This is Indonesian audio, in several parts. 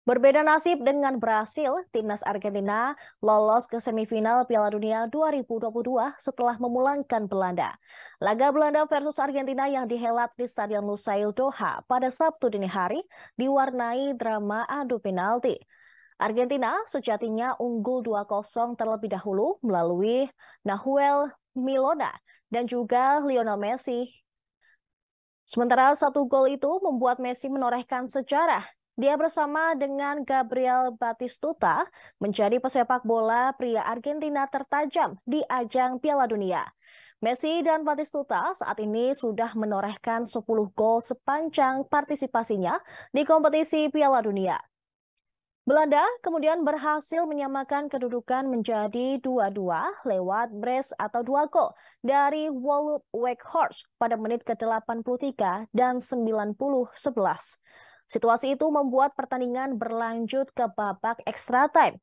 Berbeda nasib dengan Brasil, timnas Argentina lolos ke semifinal Piala Dunia 2022 setelah memulangkan Belanda. Laga Belanda versus Argentina yang dihelat di Stadion Lusail Doha pada Sabtu dini hari diwarnai drama adu penalti. Argentina sejatinya unggul 2-0 terlebih dahulu melalui Nahuel Milona dan juga Lionel Messi. Sementara satu gol itu membuat Messi menorehkan sejarah. Dia bersama dengan Gabriel Batistuta menjadi pesepak bola pria Argentina tertajam di ajang Piala Dunia. Messi dan Batistuta saat ini sudah menorehkan 10 gol sepanjang partisipasinya di kompetisi Piala Dunia. Belanda kemudian berhasil menyamakan kedudukan menjadi 2-2 lewat brace atau 2 gol dari Wout Weghorst pada menit ke-83 dan 90-11. Situasi itu membuat pertandingan berlanjut ke babak extra time.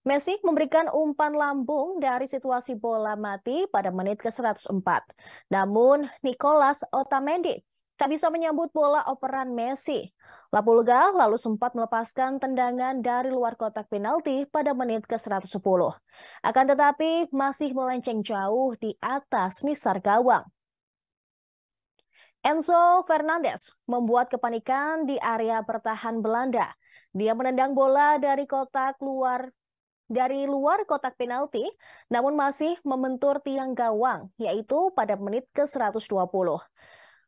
Messi memberikan umpan lambung dari situasi bola mati pada menit ke-104. Namun Nicolas Otamendi tak bisa menyambut bola operan Messi. Lapulga lalu sempat melepaskan tendangan dari luar kotak penalti pada menit ke-110. Akan tetapi masih melenceng jauh di atas misar gawang. Enzo Fernandez membuat kepanikan di area pertahan Belanda. Dia menendang bola dari luar kotak penalti, namun masih membentur tiang gawang, yaitu pada menit ke-120.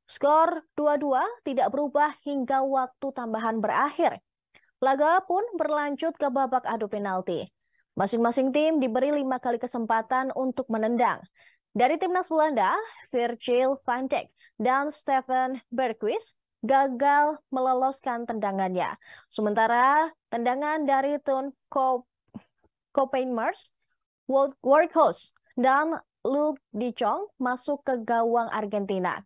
Skor 2-2 tidak berubah hingga waktu tambahan berakhir. Laga pun berlanjut ke babak adu penalti. Masing-masing tim diberi 5 kali kesempatan untuk menendang. Dari timnas Belanda, Virgil van Dijk dan Steven Berghuis gagal meloloskan tendangannya. Sementara tendangan dari Ton Koopmeiners, Wout Weghorst, dan Luuk de Jong masuk ke gawang Argentina.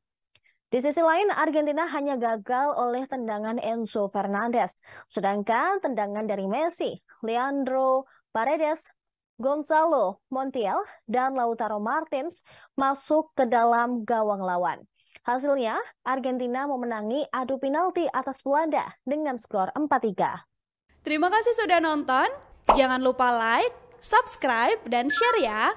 Di sisi lain, Argentina hanya gagal oleh tendangan Enzo Fernandez, sedangkan tendangan dari Messi, Leandro Paredes, Gonzalo Montiel, dan Lautaro Martins masuk ke dalam gawang lawan. Hasilnya, Argentina memenangi adu penalti atas Belanda dengan skor 4-3. Terima kasih sudah nonton. Jangan lupa like, subscribe, dan share ya.